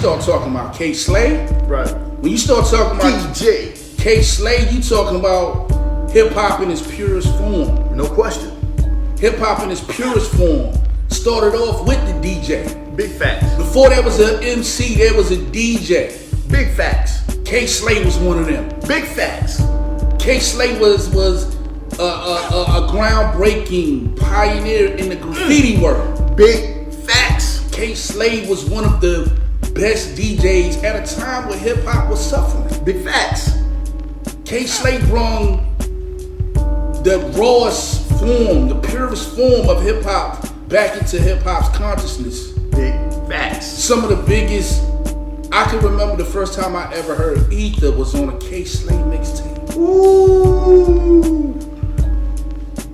start talking about K Slay, Right. when you start talking about DJ. K Slay, you talking about hip hop in its purest form. No question. Hip hop in its purest form started off with the DJ. Big facts. Before there was an MC, there was a DJ. Big facts. K Slay was one of them. Big facts. K Slay was a groundbreaking pioneer in the graffiti world. Big facts. K Slay was one of the best DJs at a time when hip hop was suffering. Big facts. K Slay brought the rawest form, the purest form of hip hop back into hip hop's consciousness. Big facts. Some of the biggest, I can remember the first time I ever heard Ether was on a K Slay mixtape. Ooh.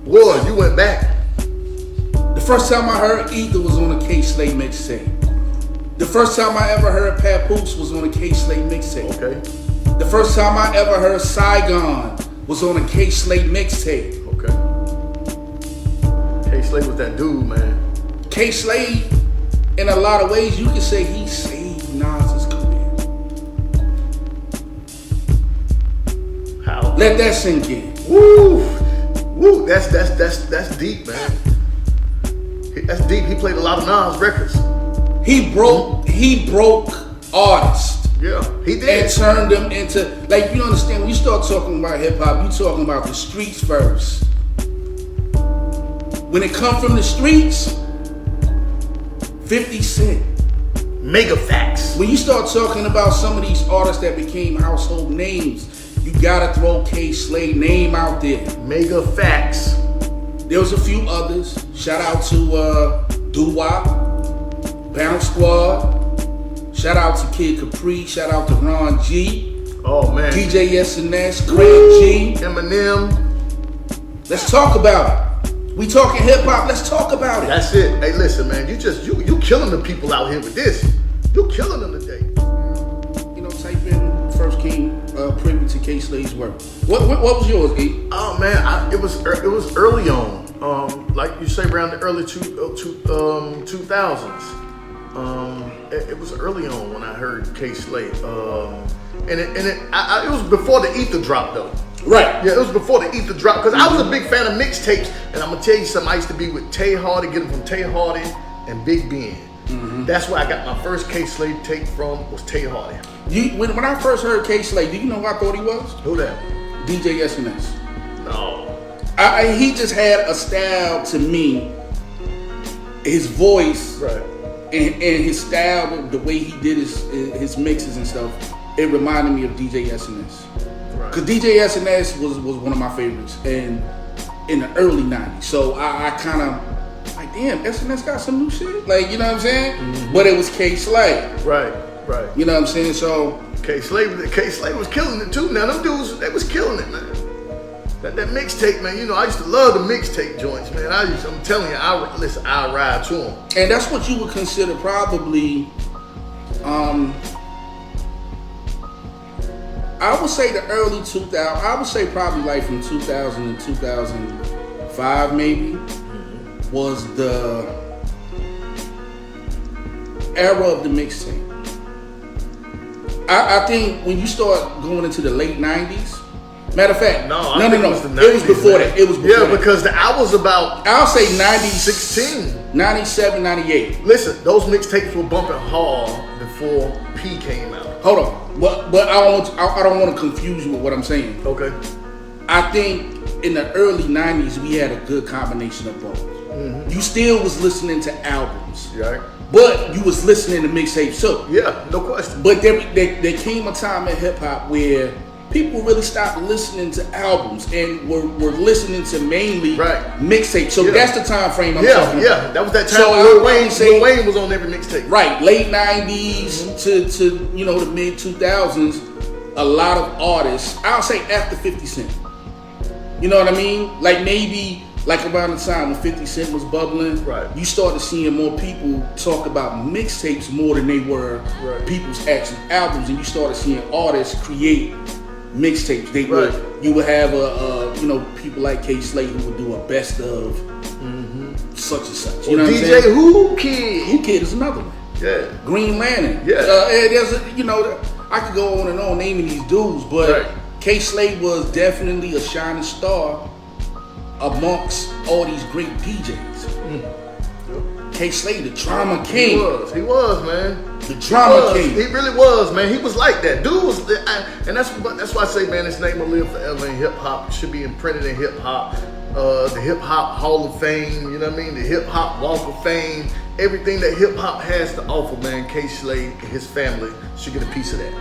Boy, you went back. The first time I heard Ether was on a K Slay mixtape. The first time I ever heard Papoose was on a K Slay mixtape. Okay. The first time I ever heard Saigon was on a K Slay mixtape. Okay. K Slay was that dude, man. K Slay, in a lot of ways, you could say he saved Nas's career. How? Let that sink in. Woo. Woo. That's deep, man. That's deep. He played a lot of Nas records. He broke artists. Yeah, he did. And turned them into, like, you understand, when you start talking about hip hop, you talking about the streets first. When it come from the streets, 50 Cent. Mega facts. When you start talking about some of these artists that became household names, you gotta throw K Slay name out there. Mega facts. There was a few others. Shout out to Doo-Wop, Bounce Squad. Shout out to Kid Capri. Shout out to Ron G. Oh man. DJ S&S, Craig G. Eminem. Let's talk about it. We talking hip hop. Let's talk about it. That's it. Hey, listen, man. You killing the people out here with this. You killing them today. You know, type in First King privy to K Slay's work. What was yours, E? Oh man, it was early on. Like you say, around the early 2000s. It was early on when I heard K Slay. It was before the Ether drop though. Right. Yeah, it was before the Ether drop because I was a big fan of mixtapes, and I'm gonna tell you something. I used to be with Tay Hardy, get them from Tay Hardy and Big Ben. Mm-hmm. That's where I got my first K Slay tape from. Was Tay Hardy. When I first heard K Slay, do you know who I thought he was? Who that? DJ S&S. No. He just had a style to me. His voice, right, and his style, the way he did his mixes and stuff, it reminded me of DJ S&S. Because DJ S&S was one of my favorites and in the early 90s. So I kind of, like, damn, S&S got some new shit? Like, you know what I'm saying? Mm-hmm. But it was K Slay. Right. You know what I'm saying? So K Slay was killing it too. Now, them dudes, they was killing it, man. That mixtape, man, you know, I used to love the mixtape joints, man. I'm telling you, I ride to them. And that's what you would consider probably, I would say the early 2000s. I would say probably like from 2000 to 2005 maybe, was the era of the mixtape. I think when you start going into the late 90s, matter of fact, no. It was before that. It was before that. Because I was about, I'll say 16. 97, 98. Listen, those mixtapes were bumping hard before P came out. Hold on. But I don't want to confuse you with what I'm saying. Okay. I think in the early 90s, we had a good combination of both. Mm-hmm. You still was listening to albums. Right. But you was listening to mixtapes too. Yeah, no question. But there came a time in hip hop where people really stopped listening to albums and were listening to mainly mixtapes. So that's the time frame I'm talking about. Yeah, that was that time. So Lil Wayne was on every mixtape. Right, late 90s to the mid 2000s, a lot of artists, I'll say after 50 Cent. You know what I mean? Like maybe like around the time when 50 Cent was bubbling, you started seeing more people talk about mixtapes more than they were people's actual albums, and you started seeing artists create mixtapes. You would have people like K Slay who would do a best of such and such. You know DJ Who Kid. Who Kid is another one. Yeah. Green Lantern. Yeah. There's I could go on and on naming these dudes, but Right. K Slade was definitely a shining star amongst all these great DJs. K Slade, the drama king. He was, man. The drama king. He really was, man. He was like that. Dude was, and that's why I say, man, his name will live forever in hip hop. It should be imprinted in hip hop. The Hip Hop Hall of Fame, you know what I mean? The Hip Hop Walk of Fame. Everything that hip hop has to offer, man, K Slade and his family should get a piece of that.